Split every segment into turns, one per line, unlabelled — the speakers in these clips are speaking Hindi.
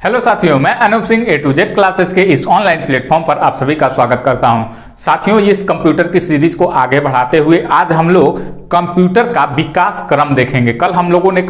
हेलो साथियों, मैं Anup Singh A to Z classes के इस ऑनलाइन प्लेटफॉर्म पर आप सभी का स्वागत करता हूं। साथियों, इस कंप्यूटर की सीरीज को आगे बढ़ाते हुए आज हम लोग कंप्यूटर का विकास क्रम देखेंगे। कल हम लोगों ने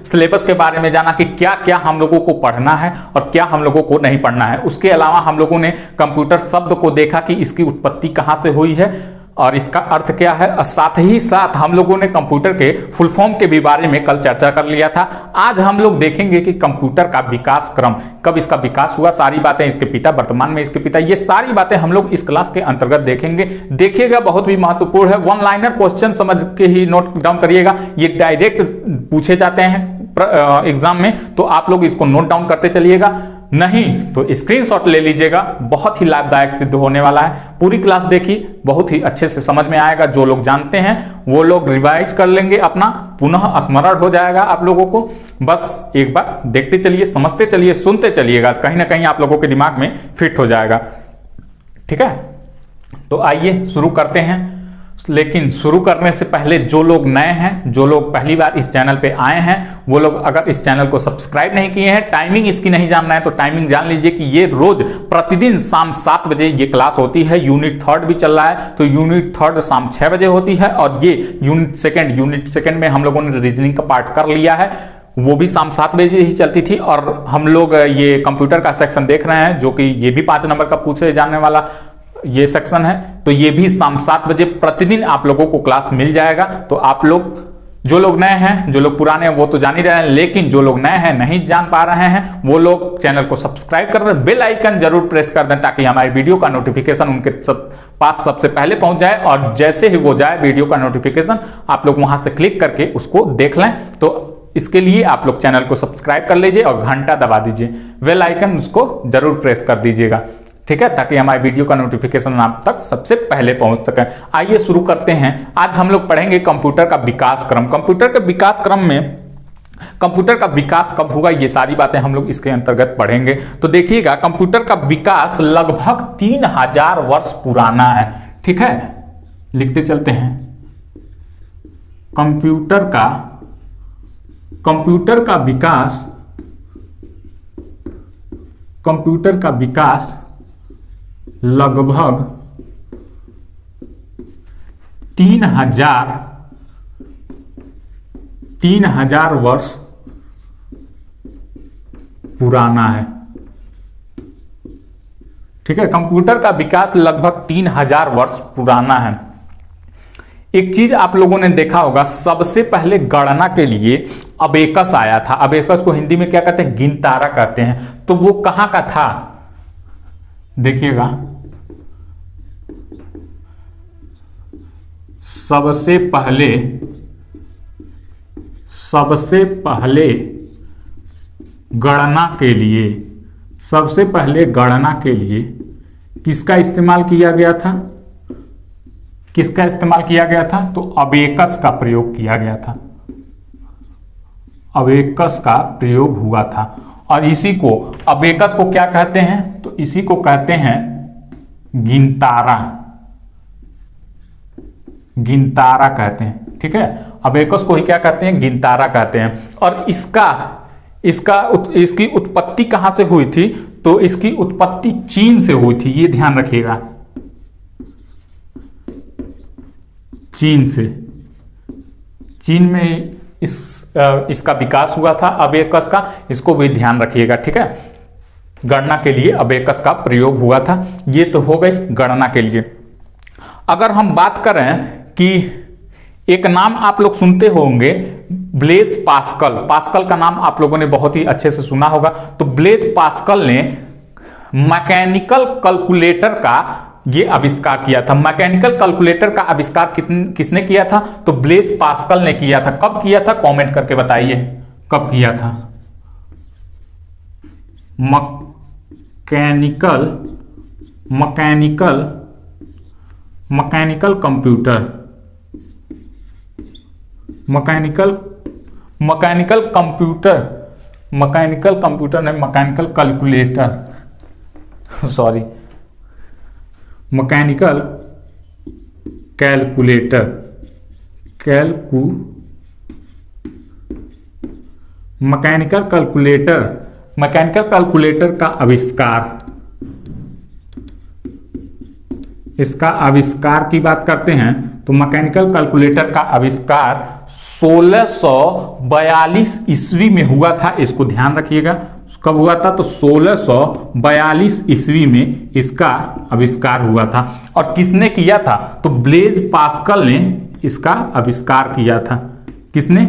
सिलेबस के बारे में जाना कि क्या क्या हम लोगों को पढ़ना है और क्या हम लोगों को नहीं पढ़ना है। उसके अलावा हम लोगों ने कंप्यूटर शब्द को देखा कि इसकी उत्पत्ति कहाँ से हुई है और इसका अर्थ क्या है, और साथ ही साथ हम लोगों ने कंप्यूटर के फुल फॉर्म के भी बारे में कल चर्चा कर लिया था। आज हम लोग देखेंगे कि कंप्यूटर का विकास क्रम, कब इसका विकास हुआ, सारी बातें, इसके पिता, वर्तमान में इसके पिता, ये सारी बातें हम लोग इस क्लास के अंतर्गत देखेंगे। देखिएगा, बहुत भी महत्वपूर्ण है। वन लाइनर क्वेश्चन समझ के ही नोट डाउन करिएगा, ये डायरेक्ट पूछे जाते हैं एग्जाम में, तो आप लोग इसको नोट डाउन करते चलिएगा, नहीं तो स्क्रीनशॉट ले लीजिएगा। बहुत ही लाभदायक सिद्ध होने वाला है। पूरी क्लास देखिए, बहुत ही अच्छे से समझ में आएगा। जो लोग जानते हैं वो लोग रिवाइज कर लेंगे, अपना पुनः स्मरण हो जाएगा आप लोगों को। बस एक बार देखते चलिए, समझते चलिए, सुनते चलिएगा, कहीं ना कहीं आप लोगों के दिमाग में फिट हो जाएगा। ठीक है, तो आइए शुरू करते हैं। लेकिन शुरू करने से पहले जो लोग नए हैं, जो लोग पहली बार इस चैनल पे आए हैं, वो लोग अगर इस चैनल को सब्सक्राइब नहीं किए हैं, टाइमिंग इसकी नहीं जानना है तो टाइमिंग जान लीजिए कि ये रोज प्रतिदिन शाम 7 बजे ये क्लास होती है। यूनिट 3 भी चल रहा है, तो यूनिट 3 शाम 6 बजे होती है, और ये यूनिट सेकंड में हम लोगों ने रीजनिंग का पार्ट कर लिया है, वो भी शाम 7 बजे ही चलती थी। और हम लोग ये कंप्यूटर का सेक्शन देख रहे हैं, जो कि ये भी 5 नंबर का पूछे जाने वाला ये सेक्शन है, तो ये भी शाम 7 बजे प्रतिदिन आप लोगों को क्लास मिल जाएगा। तो आप लोग, जो लोग नए हैं, जो लोग पुराने हैं वो तो जान ही रहे हैं, लेकिन जो लोग नए हैं, नहीं जान पा रहे हैं, वो लोग चैनल को सब्सक्राइब कर दें, बेल आइकन जरूर प्रेस कर दें, ताकि हमारी वीडियो का नोटिफिकेशन उनके पास सबसे पहले पहुंच जाए। और जैसे ही वो जाए वीडियो का नोटिफिकेशन, आप लोग वहां से क्लिक करके उसको देख लें। तो इसके लिए आप लोग चैनल को सब्सक्राइब कर लीजिए और घंटा दबा दीजिए, बेल आइकन उसको जरूर प्रेस कर दीजिएगा, ठीक है, ताकि हमारे वीडियो का नोटिफिकेशन आप तक सबसे पहले पहुंच सके। आइए शुरू करते हैं। आज हम लोग पढ़ेंगे कंप्यूटर का विकास क्रम। कंप्यूटर के विकास क्रम में कंप्यूटर का विकास कब हुआ, ये सारी बातें हम लोग इसके अंतर्गत पढ़ेंगे। तो देखिएगा, कंप्यूटर का विकास लगभग 3000 वर्ष पुराना है। ठीक है, लिखते चलते हैं। कंप्यूटर का विकास लगभग 3000 वर्ष पुराना है। ठीक है, कंप्यूटर का विकास लगभग 3000 वर्ष पुराना है। एक चीज आप लोगों ने देखा होगा, सबसे पहले गणना के लिए अबेकस आया था। अबेकस को हिंदी में क्या कहते हैं, गिनतारा कहते हैं। तो वो कहां का था, देखिएगा, सबसे पहले गणना के लिए किसका इस्तेमाल किया गया था, तो अबेकस का प्रयोग किया गया था। अबेकस का प्रयोग हुआ था, और इसी को, अबेकस को क्या कहते हैं, तो इसी को कहते हैं गिनतारा कहते हैं। ठीक है, अबेकस को ही क्या कहते हैं, गिनतारा कहते हैं। और इसकी उत्पत्ति कहां से हुई थी, तो इसकी उत्पत्ति चीन से हुई थी, ये ध्यान रखिएगा, चीन में इसका विकास हुआ था अबेकस का, इसको भी ध्यान रखिएगा। ठीक है, गणना के लिए अबेकस का प्रयोग हुआ था। ये तो हो गई गणना के लिए। अगर हम बात करें कि एक नाम आप लोग सुनते होंगे, ब्लेज पास्कल। पास्कल का नाम आप लोगों ने बहुत ही अच्छे से सुना होगा। तो ब्लेज पास्कल ने मैकेनिकल कैलकुलेटर का ये आविष्कार किया था। मैकेनिकल कैलकुलेटर का आविष्कार किसने किया था, तो ब्लेज पास्कल ने किया था। कब किया था, कमेंट करके बताइए कब किया था। मैकेनिकल कंप्यूटर नहीं, mechanical calculator, sorry, mechanical calculator mechanical calculator mechanical calculator का आविष्कार, इसका आविष्कार की बात करते हैं तो मैकेनिकल कैलकुलेटर का आविष्कार 1642 ईस्वी में हुआ था। इसको ध्यान रखिएगा, कब हुआ था? तो 1642 ईस्वी में इसका आविष्कार हुआ था। और किसने किया था? तो ब्लेज पास्कल ने इसका आविष्कार किया था। किसने?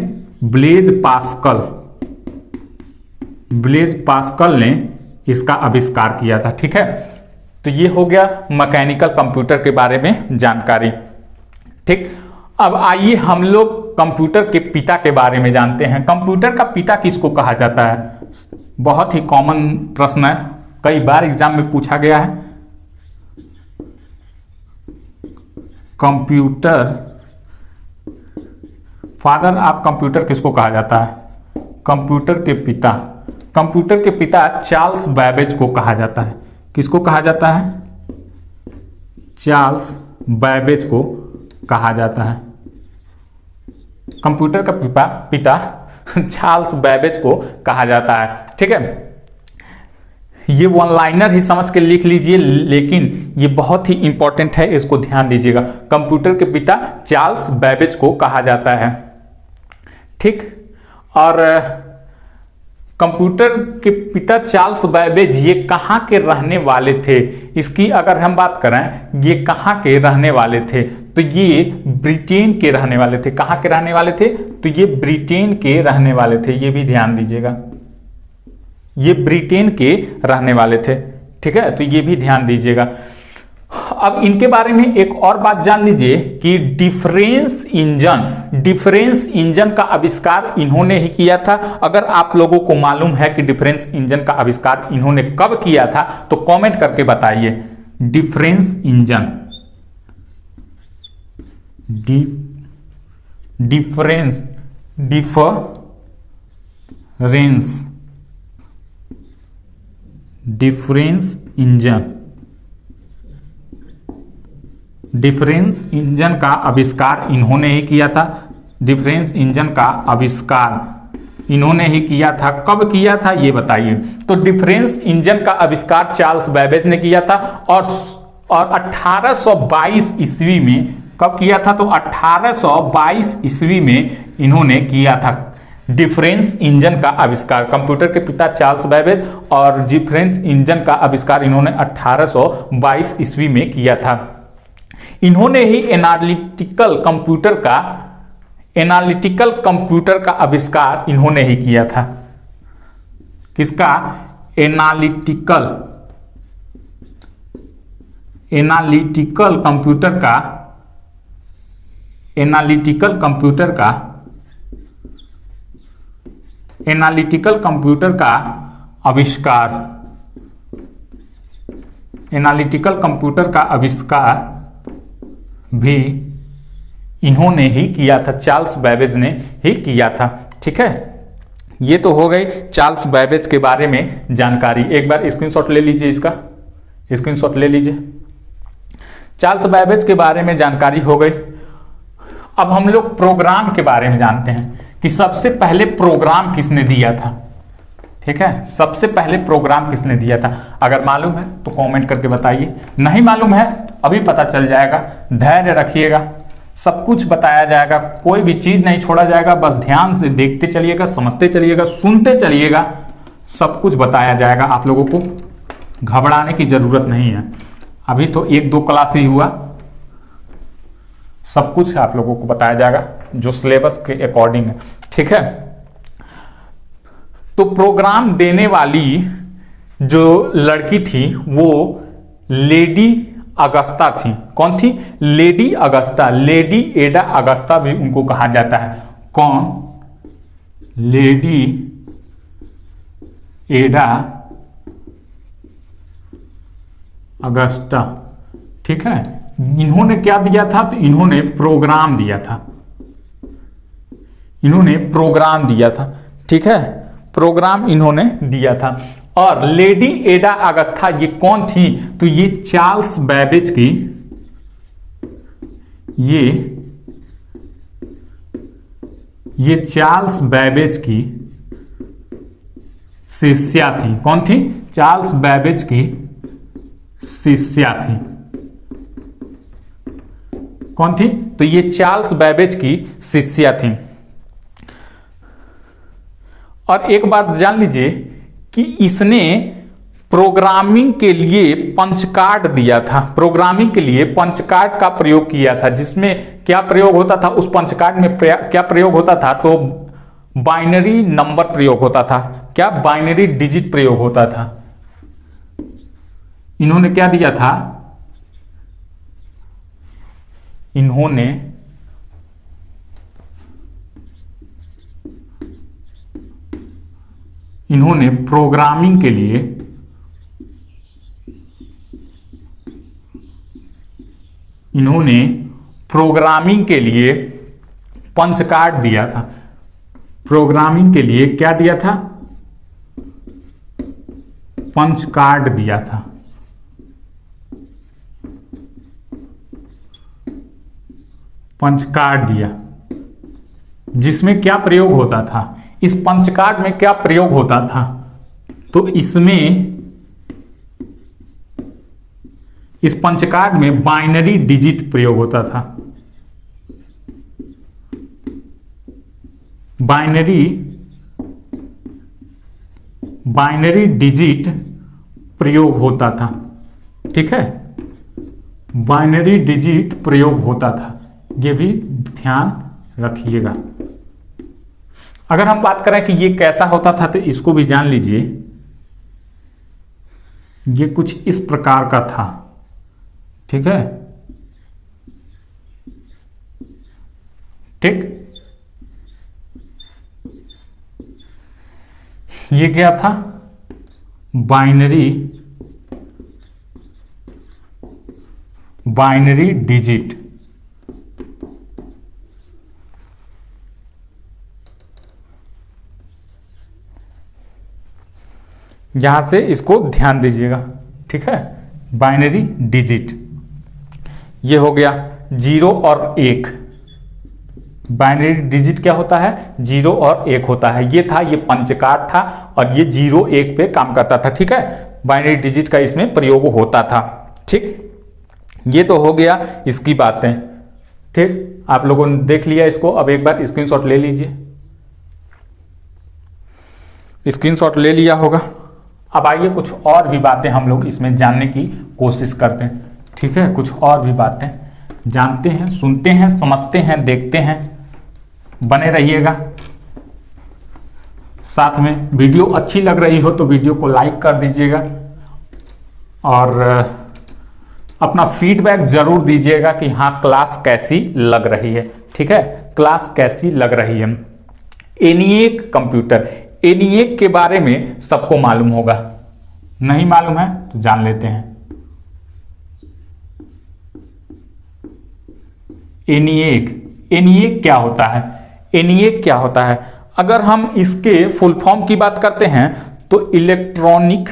Blaise Pascal. ब्लेज पास्कल ने इसका आविष्कार किया था। ठीक है, तो ये हो गया मैकेनिकल कंप्यूटर के बारे में जानकारी। ठीक, अब आइए हम लोग कंप्यूटर के पिता के बारे में जानते हैं। कंप्यूटर का पिता किसको कहा जाता है? बहुत ही कॉमन प्रश्न है, कई बार एग्जाम में पूछा गया है। कंप्यूटर फादर ऑफ कंप्यूटर किसको कहा जाता है? कंप्यूटर के पिता, कंप्यूटर के पिता चार्ल्स बैबेज को कहा जाता है। किसको कहा जाता है? चार्ल्स बैबेज को कहा जाता है। कंप्यूटर का पिता चार्ल्स बैबेज को कहा जाता है। ठीक है, ये वन लाइनर ही समझ के लिख लीजिए, लेकिन ये बहुत ही इंपॉर्टेंट है, इसको ध्यान दीजिएगा। कंप्यूटर के पिता चार्ल्स बैबेज को कहा जाता है। ठीक, और कंप्यूटर के पिता चार्ल्स बैबेज ये कहाँ के रहने वाले थे? इसकी अगर हम बात करें, ये कहाँ के रहने वाले थे? तो ये ब्रिटेन के रहने वाले थे। कहाँ के रहने वाले थे? तो ये ब्रिटेन के रहने वाले थे। ये भी ध्यान दीजिएगा, ये ब्रिटेन के रहने वाले थे। ठीक है, तो ये भी ध्यान दीजिएगा। अब इनके बारे में एक और बात जान लीजिए कि डिफरेंस इंजन का आविष्कार इन्होंने ही किया था। अगर आप लोगों को मालूम है कि डिफरेंस इंजन का आविष्कार इन्होंने कब किया था तो कमेंट करके बताइए। डिफरेंस इंजन, डिफरेंस इंजन का आविष्कार इन्होंने ही किया था। डिफरेंस इंजन का आविष्कार इन्होंने ही किया था। कब किया था ये बताइए। तो डिफरेंस इंजन का आविष्कार चार्ल्स बैबेज ने किया था और 1822 ईस्वी में। कब किया था? तो 1822 ईस्वी में इन्होंने किया था डिफरेंस इंजन का आविष्कार। कंप्यूटर के पिता चार्ल्स बैबेज और डिफरेंस इंजन का आविष्कार इन्होंने 1822 ईस्वी में किया था। इन्होंने ही एनालिटिकल कंप्यूटर का आविष्कार इन्होंने ही किया था। किसका? एनालिटिकल कंप्यूटर का आविष्कार। एनालिटिकल कंप्यूटर का आविष्कार भी इन्होंने ही किया था, चार्ल्स बैबेज ने ही किया था। ठीक है, ये तो हो गई चार्ल्स बैबेज के बारे में जानकारी। एक बार स्क्रीनशॉट ले लीजिए, इसका स्क्रीनशॉट ले लीजिए। चार्ल्स बैबेज के बारे में जानकारी हो गई। अब हम लोग प्रोग्राम के बारे में जानते हैं कि सबसे पहले प्रोग्राम किसने दिया था। ठीक है, सबसे पहले प्रोग्राम किसने दिया था? अगर मालूम है तो कमेंट करके बताइए, नहीं मालूम है तो अभी पता चल जाएगा। धैर्य रखिएगा, सब कुछ बताया जाएगा, कोई भी चीज नहीं छोड़ा जाएगा। बस ध्यान से देखते चलिएगा, समझते चलिएगा, सुनते चलिएगा, सब कुछ बताया जाएगा। आप लोगों को घबराने की जरूरत नहीं है। अभी तो 1-2 क्लास ही हुआ, सब कुछ आप लोगों को बताया जाएगा जो सिलेबस के अकॉर्डिंग है। ठीक है, तो प्रोग्राम देने वाली जो लड़की थी वो लेडी अगस्ता थी। कौन थी? Lady Augusta. लेडी एडा अगस्ता भी उनको कहा जाता है। कौन? लेडी एडा अगस्ता। ठीक है, इन्होंने क्या दिया था? तो इन्होंने प्रोग्राम दिया था। इन्होंने प्रोग्राम दिया था। ठीक है, प्रोग्राम इन्होंने दिया था। और लेडी एडा अगस्ता ये कौन थी? तो ये चार्ल्स बैबेज की, ये चार्ल्स बैबेज की शिष्या थी। कौन थी? चार्ल्स बैबेज की शिष्या थी। कौन थी? तो ये चार्ल्स बैबेज की शिष्या थी। और एक बात जान लीजिए कि इसने प्रोग्रामिंग के लिए पंच कार्ड दिया था। प्रोग्रामिंग के लिए पंच कार्ड का प्रयोग किया था, जिसमें क्या प्रयोग होता था? उस पंच कार्ड में क्या प्रयोग होता था? तो बाइनरी नंबर प्रयोग होता था। क्या? बाइनरी डिजिट प्रयोग होता था। इन्होंने क्या दिया था? इन्होंने प्रोग्रामिंग के लिए पंच कार्ड दिया था। प्रोग्रामिंग के लिए क्या दिया था? पंच कार्ड दिया था। पंच कार्ड दिया, जिसमें क्या प्रयोग होता था? इस पंच कार्ड में क्या प्रयोग होता था? तो इस पंच कार्ड में बाइनरी डिजिट प्रयोग होता था। बाइनरी डिजिट प्रयोग होता था। ठीक है, बाइनरी डिजिट प्रयोग होता था। ये भी ध्यान रखिएगा। अगर हम बात करें कि ये कैसा होता था, तो इसको भी जान लीजिए। ये कुछ इस प्रकार का था। ठीक है, ठीक। ये क्या था? Binary digit. यहां से इसको ध्यान दीजिएगा। ठीक है, बाइनरी डिजिट। ये हो गया 0 और 1। बाइनरी डिजिट क्या होता है? 0 और 1 होता है। ये था, ये पंचकार्ड था और ये 0 1 पे काम करता था। ठीक है, बाइनरी डिजिट का इसमें प्रयोग होता था। ठीक, ये तो हो गया इसकी बातें। ठीक, आप लोगों ने देख लिया इसको। अब एक बार स्क्रीनशॉट ले लीजिए। स्क्रीनशॉट ले लिया होगा। अब आइए कुछ और भी बातें हम लोग इसमें जानने की कोशिश करते हैं। ठीक है, कुछ और भी बातें जानते हैं, सुनते हैं, समझते हैं, देखते हैं। बने रहिएगा साथ में। वीडियो अच्छी लग रही हो तो वीडियो को लाइक कर दीजिएगा और अपना फीडबैक जरूर दीजिएगा कि हाँ क्लास कैसी लग रही है। ठीक है, क्लास कैसी लग रही है। एनिएक कंप्यूटर, एनिएक के बारे में सबको मालूम होगा। नहीं मालूम है तो जान लेते हैं। एनिएक क्या होता है? एनिएक क्या होता है? अगर हम इसके फुल फॉर्म की बात करते हैं तो इलेक्ट्रॉनिक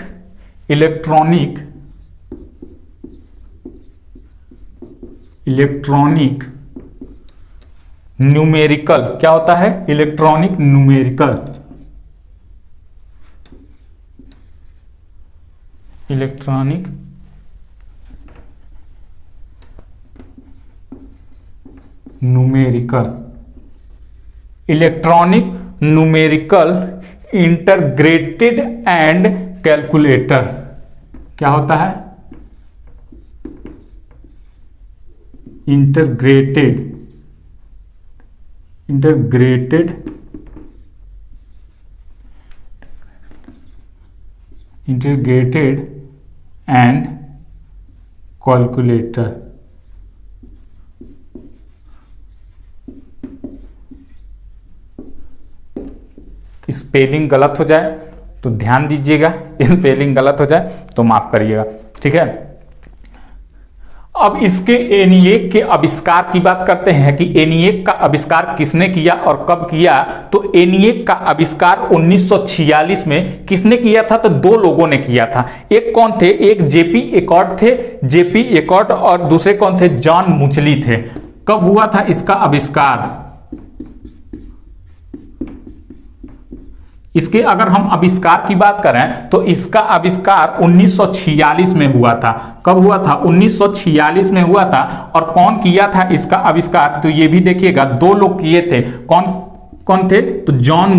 न्यूमेरिकल। क्या होता है? Electronic numerical. Electronic numerical integrated and calculator. क्या होता है? Integrated and calculator. स्पेलिंग गलत हो जाए तो ध्यान दीजिएगा, स्पेलिंग गलत हो जाए तो माफ करिएगा। ठीक है, अब इसके एनिएक के आविष्कार की बात करते हैं कि एनिएक का आविष्कार किसने किया और कब किया। तो एनिएक का आविष्कार 1946 में किसने किया था? तो दो लोगों ने किया था। एक कौन थे? एक जेपी एकॉर्ड और दूसरे कौन थे? जॉन मुचली थे। कब हुआ था इसका आविष्कार? इसके अगर हम आविष्कार की बात करें तो इसका आविष्कार 1946 में हुआ था। कब हुआ था? 1946 में हुआ था। और कौन किया था इसका आविष्कार? तो ये भी देखिएगा, दो लोग किए थे। कौन कौन थे? तो जॉन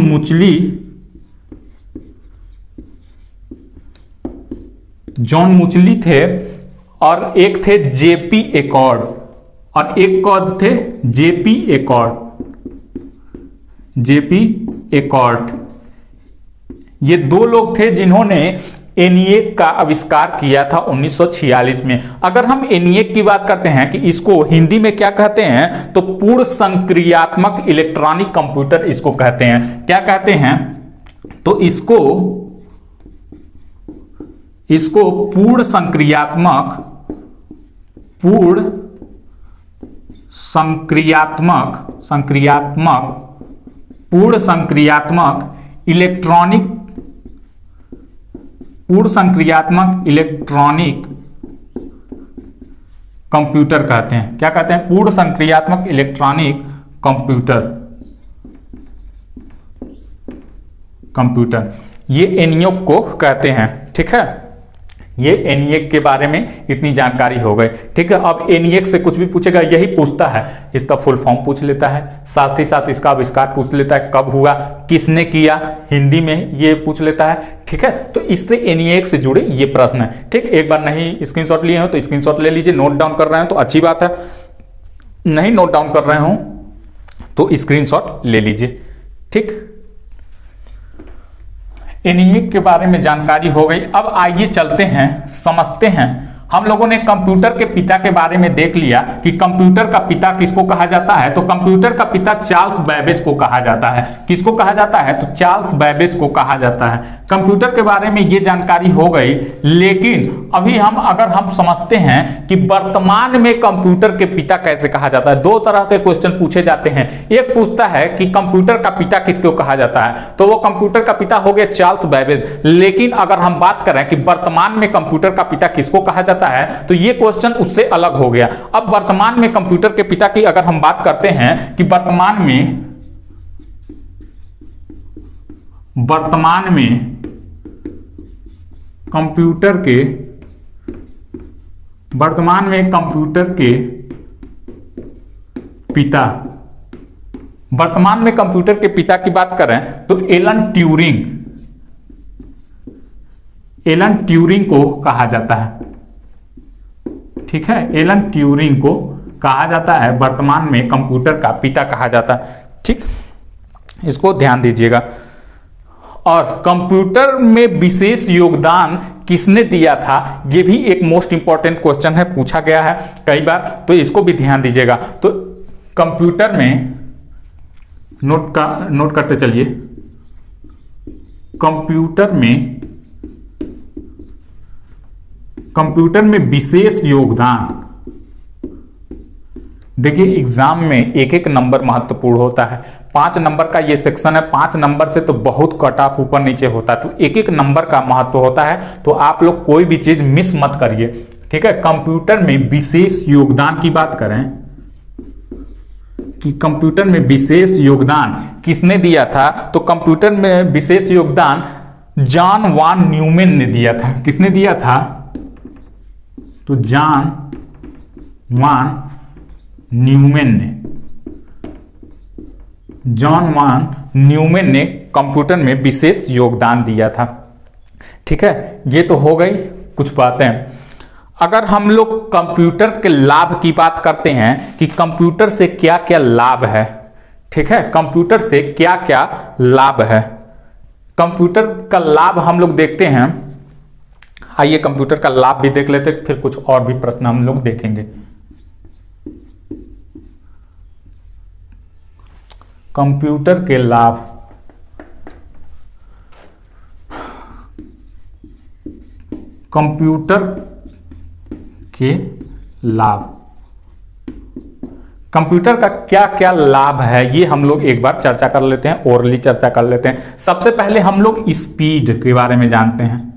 मुचली थे, और एक थे जेपी एकॉर्ड, और एक कौन थे? JP accord. ये दो लोग थे जिन्होंने एनिएक का आविष्कार किया था 1946 में। अगर हम एनिएक की बात करते हैं कि इसको हिंदी में क्या कहते हैं, तो पूर्ण संक्रियात्मक इलेक्ट्रॉनिक कंप्यूटर इसको कहते हैं। क्या कहते हैं? तो इसको पूर्ण संक्रियात्मक इलेक्ट्रॉनिक कंप्यूटर कहते हैं। क्या कहते हैं? पूर्ण संक्रियात्मक इलेक्ट्रॉनिक कंप्यूटर। ये एनिएक को कहते हैं। ठीक है, ये एनिएक के बारे में इतनी जानकारी हो गई। ठीक है, अब एनिएक से कुछ भी पूछेगा यही पूछता है, इसका फुल फॉर्म पूछ लेता है, साथ ही साथ इसका आविष्कार पूछ लेता है, कब हुआ, किसने किया, हिंदी में ये पूछ लेता है। ठीक है, तो इससे एनिएक से जुड़े ये प्रश्न है। ठीक, एक बार नहीं स्क्रीनशॉट लिए हो तो स्क्रीनशॉट ले लीजिए, नोट डाउन कर रहे हैं तो अच्छी बात है, नहीं नोट डाउन कर रहे हो तो स्क्रीनशॉट ले लीजिए। ठीक, एनिएक के बारे में जानकारी हो गई। अब आइए चलते हैं, समझते हैं। हम लोगों ने कंप्यूटर के पिता के बारे में देख लिया कि कंप्यूटर का पिता किसको कहा जाता है। तो कंप्यूटर का पिता चार्ल्स बैबेज को कहा जाता है। किसको कहा जाता है? तो चार्ल्स बैबेज को कहा जाता है। कंप्यूटर के बारे में ये जानकारी हो गई, लेकिन अभी अगर हम समझते हैं कि वर्तमान में कंप्यूटर के पिता कैसे कहा जाता है। दो तरह के क्वेश्चन पूछे जाते हैं। एक पूछता है कि कंप्यूटर का पिता किसको कहा जाता है, तो वो कंप्यूटर का पिता हो गया चार्ल्स बैबेज। लेकिन अगर हम बात करें कि वर्तमान में कंप्यूटर का पिता किसको कहा जाता है, तो ये क्वेश्चन उससे अलग हो गया। अब वर्तमान में कंप्यूटर के पिता की अगर हम बात करते हैं कि वर्तमान में कंप्यूटर के पिता, वर्तमान में कंप्यूटर के पिता की बात करें तो एलन ट्यूरिंग को कहा जाता है। ठीक है, एलन ट्यूरिंग को कहा जाता है, वर्तमान में कंप्यूटर का पिता कहा जाता है। ठीक, इसको ध्यान दीजिएगा। और कंप्यूटर में विशेष योगदान किसने दिया था, यह भी एक मोस्ट इंपॉर्टेंट क्वेश्चन है, पूछा गया है कई बार, तो इसको भी ध्यान दीजिएगा। तो कंप्यूटर में नोट करते चलिए, कंप्यूटर में विशेष योगदान, देखिए एग्जाम में एक एक नंबर महत्वपूर्ण होता है। 5 नंबर का ये सेक्शन है, 5 नंबर से तो बहुत कट ऑफ ऊपर नीचे होता है, तो एक एक नंबर का महत्व होता है। तो आप लोग कोई भी चीज मिस मत करिए। ठीक है, कंप्यूटर में विशेष योगदान की बात करें कि कंप्यूटर में विशेष योगदान किसने दिया था, तो कंप्यूटर में विशेष योगदान जॉन वान न्यूमैन ने दिया था। किसने दिया था? तो जॉन वान न्यूमैन ने कंप्यूटर में विशेष योगदान दिया था। ठीक है, ये तो हो गई कुछ बातें। अगर हम लोग कंप्यूटर के लाभ की बात करते हैं कि कंप्यूटर से क्या क्या लाभ है। ठीक है, कंप्यूटर से क्या क्या लाभ है, कंप्यूटर का लाभ हम लोग देखते हैं। आइए कंप्यूटर का लाभ भी देख लेते, फिर कुछ और भी प्रश्न हम लोग देखेंगे। कंप्यूटर के लाभ, कंप्यूटर के लाभ, कंप्यूटर का क्या क्या लाभ है ये हम लोग एक बार चर्चा कर लेते हैं, ओरली चर्चा कर लेते हैं। सबसे पहले हम लोग स्पीड के बारे में जानते हैं।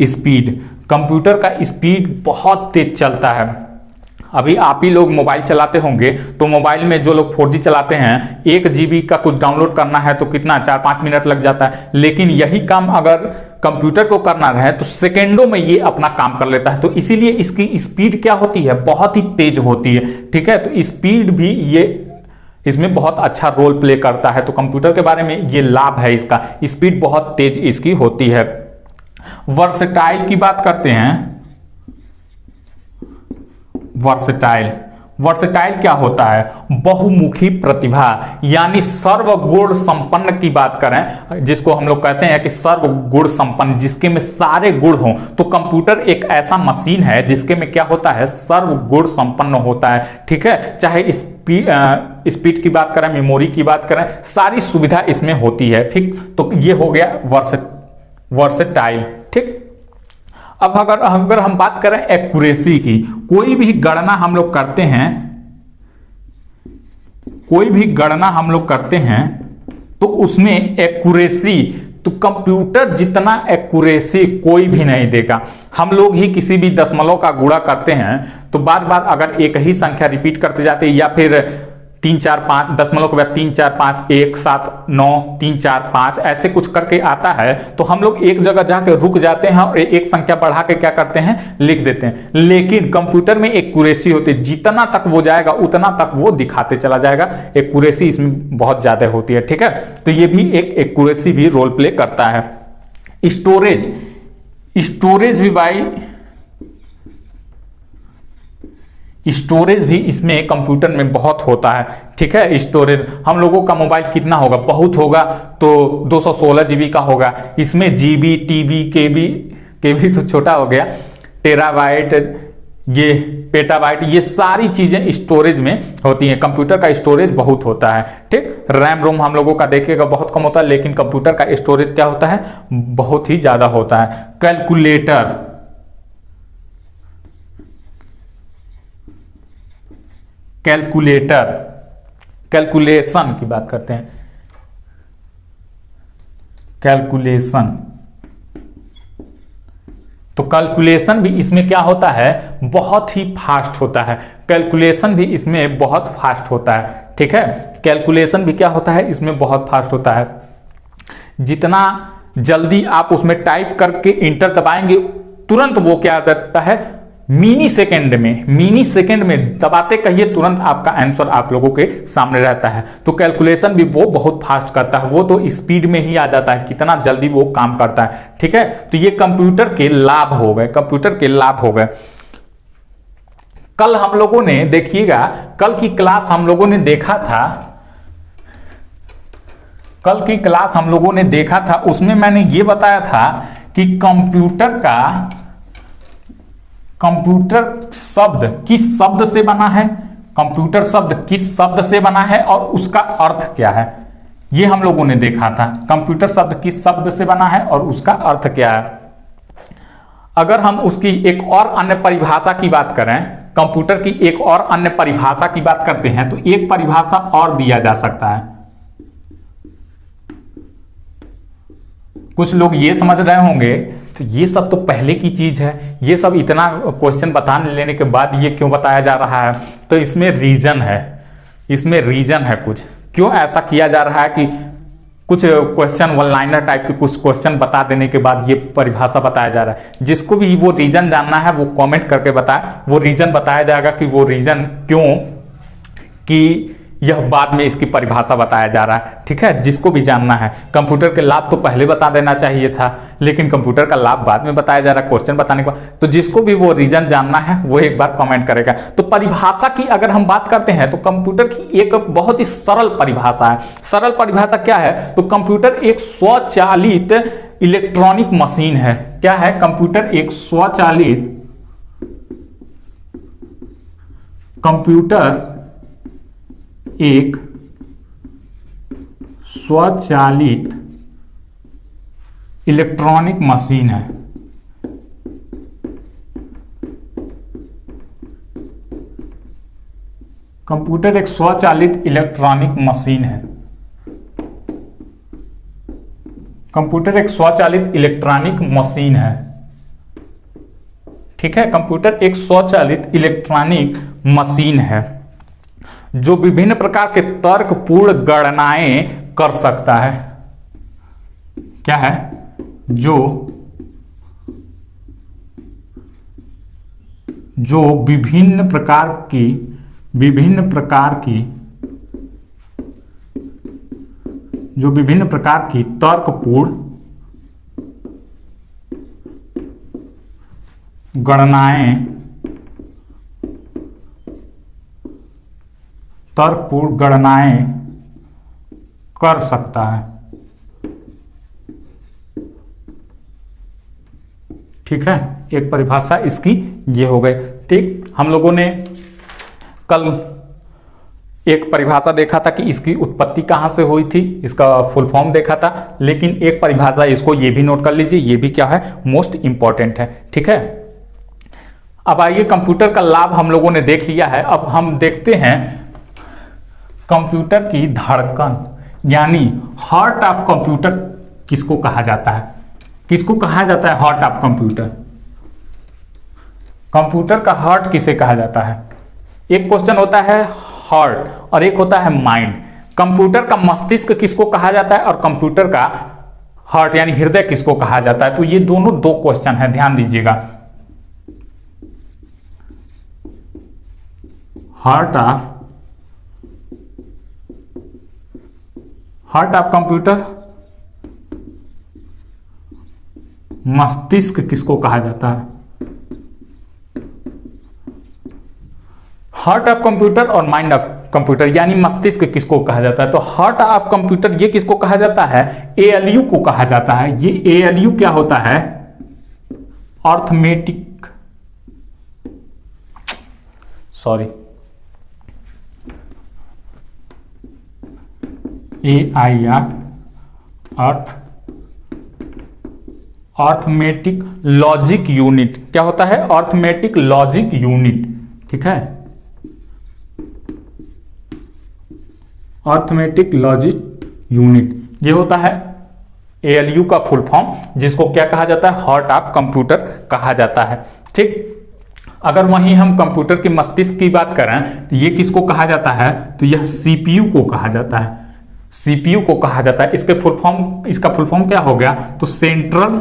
स्पीड, कंप्यूटर का स्पीड बहुत तेज चलता है। अभी आप ही लोग मोबाइल चलाते होंगे, तो मोबाइल में जो लोग 4G चलाते हैं 1 GB का कुछ डाउनलोड करना है तो कितना 4-5 मिनट लग जाता है, लेकिन यही काम अगर कंप्यूटर को करना रहे तो सेकेंडों में ये अपना काम कर लेता है। तो इसीलिए इसकी स्पीड क्या होती है, बहुत ही तेज होती है। ठीक है, तो स्पीड भी ये इसमें बहुत अच्छा रोल प्ले करता है। तो कंप्यूटर के बारे में ये लाभ है, इसका स्पीड बहुत तेज इसकी होती है। वर्सेटाइल की बात करते हैं। वर्सेटाइल क्या होता है, बहुमुखी प्रतिभा, यानी सर्वगुण संपन्न की बात करें, जिसको हम लोग कहते हैं कि सर्वगुण संपन्न, जिसके में सारे गुण हों। तो कंप्यूटर एक ऐसा मशीन है जिसके में क्या होता है, सर्वगुण संपन्न होता है। ठीक है, चाहे स्पीड की बात करें, मेमोरी की बात करें, सारी सुविधा इसमें होती है। ठीक, तो ये हो गया वर्सेटाइल। ठीक, अब अगर हम बात करें एक्यूरेसी की, कोई भी गणना हम लोग करते हैं तो उसमें एक्यूरेसी, तो कंप्यूटर जितना एक्यूरेसी कोई भी नहीं देगा। हम लोग ही किसी भी दशमलव का गुणा करते हैं तो बार बार अगर एक ही संख्या रिपीट करते जाते हैं, या फिर 3 4 5 दशमलव के बाद 3 4 5 1 7 9 3 4 5 ऐसे कुछ करके आता है, तो हम लोग एक जगह जाके रुक जाते हैं और एक संख्या बढ़ा के क्या करते हैं, लिख देते हैं। लेकिन कंप्यूटर में एक्यूरेसी होती है, जितना तक वो जाएगा उतना तक वो दिखाते चला जाएगा। एक्यूरेसी इसमें बहुत ज्यादा होती है। ठीक है, तो ये भी एक एक्यूरेसी भी रोल प्ले करता है। स्टोरेज भी इसमें कंप्यूटर में बहुत होता है। ठीक है, स्टोरेज हम लोगों का मोबाइल कितना होगा, बहुत होगा तो 216 GB का होगा। इसमें GB, TB, KB तो छोटा हो गया, टेराबाइट, ये पेटाबाइट, ये सारी चीजें स्टोरेज में होती हैं। कंप्यूटर का स्टोरेज बहुत होता है। ठीक, रैम रोम हम लोगों का देखिएगा बहुत कम होता है, लेकिन कंप्यूटर का स्टोरेज क्या होता है, बहुत ही ज्यादा होता है। कैलकुलेशन की बात करते हैं। तो कैलकुलेशन भी इसमें क्या होता है, बहुत ही फास्ट होता है। कैलकुलेशन भी इसमें बहुत फास्ट होता है। ठीक है, कैलकुलेशन भी क्या होता है, इसमें बहुत फास्ट होता है। जितना जल्दी आप उसमें टाइप करके इंटर दबाएंगे, तुरंत वो क्या करता है, मिनी सेकेंड में दबाते कहिए तुरंत आपका आंसर आप लोगों के सामने रहता है। तो कैलकुलेशन भी वो बहुत फास्ट करता है, वो तो स्पीड में ही आ जाता है, कितना जल्दी वो काम करता है। ठीक है, तो ये कंप्यूटर के लाभ हो गए। कल हम लोगों ने देखिएगा, कल की क्लास हम लोगों ने देखा था, उसमें मैंने ये बताया था कि कंप्यूटर शब्द किस शब्द से बना है और उसका अर्थ क्या है, ये हम लोगों ने देखा था। कंप्यूटर शब्द किस शब्द से बना है और उसका अर्थ क्या है। अगर हम उसकी एक और अन्य परिभाषा की बात करें, कंप्यूटर की एक और अन्य परिभाषा की बात करते हैं, तो एक परिभाषा और दिया जा सकता है। कुछ लोग ये समझ रहे होंगे तो ये सब तो पहले की चीज है, ये सब इतना क्वेश्चन बता लेने के बाद ये क्यों बताया जा रहा है, तो इसमें रीजन है कुछ, क्यों ऐसा किया जा रहा है कि कुछ क्वेश्चन वन लाइनर टाइप के कुछ क्वेश्चन बता देने के बाद ये परिभाषा बताया जा रहा है। जिसको भी वो रीजन जानना है वो कमेंट करके बताए, वो रीजन बताया जाएगा कि वो रीजन क्यों, कि यह बाद में इसकी परिभाषा बताया जा रहा है। ठीक है, जिसको भी जानना है। कंप्यूटर के लाभ तो पहले बता देना चाहिए था, लेकिन कंप्यूटर का लाभ बाद में बताया जा रहा है क्वेश्चन बताने के बाद। तो जिसको भी वो रीजन जानना है वो एक बार कमेंट करेगा। तो परिभाषा की अगर हम बात करते हैं तो कंप्यूटर की एक बहुत ही सरल परिभाषा है। सरल परिभाषा क्या है, तो कंप्यूटर एक स्वचालित इलेक्ट्रॉनिक मशीन है। क्या है, कंप्यूटर एक स्वचालित इलेक्ट्रॉनिक मशीन है। कंप्यूटर एक स्वचालित इलेक्ट्रॉनिक मशीन है। कंप्यूटर एक स्वचालित इलेक्ट्रॉनिक मशीन है। ठीक है, कंप्यूटर एक स्वचालित इलेक्ट्रॉनिक मशीन है जो विभिन्न प्रकार के तर्कपूर्ण गणनाएं कर सकता है। क्या है? जो विभिन्न प्रकार की तर्कपूर्ण गणनाएं कर सकता है। ठीक है, एक परिभाषा इसकी ये हो गई। ठीक, हम लोगों ने कल एक परिभाषा देखा था कि इसकी उत्पत्ति कहां से हुई थी, इसका फुल फॉर्म देखा था, लेकिन एक परिभाषा इसको ये भी नोट कर लीजिए, ये भी क्या है, मोस्ट इंपॉर्टेंट है। ठीक है, अब आइए कंप्यूटर का लाभ हम लोगों ने देख लिया है। अब हम देखते हैं कंप्यूटर की धड़कन, यानी हार्ट ऑफ कंप्यूटर किसको कहा जाता है? किसको कहा जाता है हार्ट ऑफ कंप्यूटर? कंप्यूटर का हार्ट किसे कहा जाता है? एक क्वेश्चन होता है हार्ट और एक होता है माइंड। कंप्यूटर का मस्तिष्क किसको कहा जाता है और कंप्यूटर का हार्ट यानी हृदय किसको कहा जाता है? तो ये दोनों दो क्वेश्चन है, ध्यान दीजिएगा। हार्ट ऑफ कंप्यूटर, मस्तिष्क किसको कहा जाता है? हार्ट ऑफ कंप्यूटर और माइंड ऑफ कंप्यूटर यानी मस्तिष्क किसको कहा जाता है? तो हार्ट ऑफ कंप्यूटर ये किसको कहा जाता है? एएलयू को कहा जाता है। ये एएलयू क्या होता है? Arithmetic, sorry, arithmetic logic unit. क्या होता है? Arithmetic logic unit. ठीक है, अर्थमेटिक लॉजिक यूनिट ये होता है एएलयू का फुल फॉर्म, जिसको क्या कहा जाता है? हार्ट ऑफ कंप्यूटर कहा जाता है। ठीक, अगर वहीं हम कंप्यूटर के मस्तिष्क की बात करें तो ये किसको कहा जाता है? तो यह सीपीयू को कहा जाता है। सीपीयू को कहा जाता है। इसका फुल फॉर्म क्या हो गया? तो सेंट्रल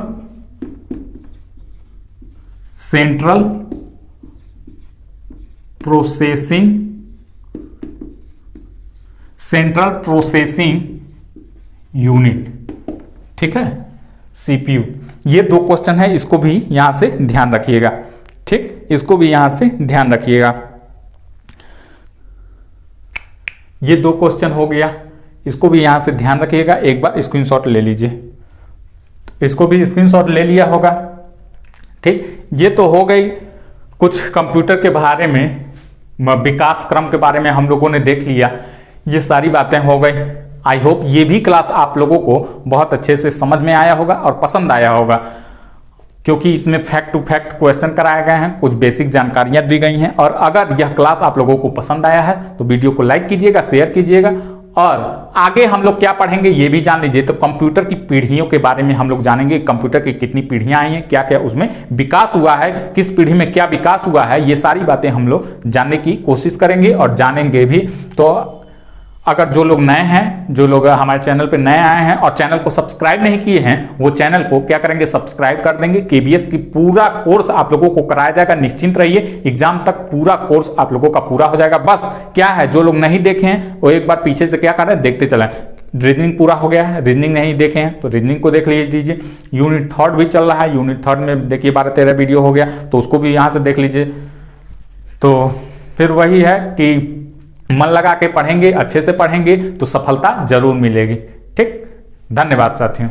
प्रोसेसिंग यूनिट। ठीक है, सीपीयू। ये दो क्वेश्चन है, इसको भी यहां से ध्यान रखिएगा। ठीक, इसको भी यहां से ध्यान रखिएगा। ये दो क्वेश्चन हो गया, इसको भी यहां से ध्यान रखिएगा। एक बार स्क्रीनशॉट ले लीजिए, इसको भी स्क्रीनशॉट ले लिया होगा। ठीक, ये तो हो गई कुछ कंप्यूटर के बारे में, विकास क्रम के बारे में हम लोगों ने देख लिया। ये सारी बातें हो गई। आई होप ये भी क्लास आप लोगों को बहुत अच्छे से समझ में आया होगा और पसंद आया होगा, क्योंकि इसमें फैक्ट टू फैक्ट क्वेश्चन कराए गए हैं, कुछ बेसिक जानकारियां दी गई हैं। और अगर यह क्लास आप लोगों को पसंद आया है तो वीडियो को लाइक कीजिएगा, शेयर कीजिएगा। और आगे हम लोग क्या पढ़ेंगे ये भी जान लीजिए। तो कंप्यूटर की पीढ़ियों के बारे में हम लोग जानेंगे, कंप्यूटर की कितनी पीढ़ियां आई हैं, क्या क्या उसमें विकास हुआ है, किस पीढ़ी में क्या विकास हुआ है, ये सारी बातें हम लोग जानने की कोशिश करेंगे और जानेंगे भी। तो अगर जो लोग नए हैं, जो लोग हमारे चैनल पे नए आए हैं और चैनल को सब्सक्राइब नहीं किए हैं, वो चैनल को क्या करेंगे? सब्सक्राइब कर देंगे। केबीएस की पूरा कोर्स आप लोगों को कराया जाएगा, निश्चिंत रहिए। एग्जाम तक पूरा कोर्स आप लोगों का पूरा हो जाएगा। बस क्या है, जो लोग नहीं देखे हैं वो एक बार पीछे से क्या कर रहे हैं, देखते चलें। रीजनिंग पूरा हो गया है, रीजनिंग नहीं देखे हैं तो रीजनिंग को देख लीजिए। यूनिट 3 भी चल रहा है, यूनिट 3 में देखिए 12-13 वीडियो हो गया, तो उसको भी यहाँ से देख लीजिए। तो फिर वही है कि मन लगा के पढ़ेंगे, अच्छे से पढ़ेंगे तो सफलता जरूर मिलेगी। ठीक, धन्यवाद साथियों।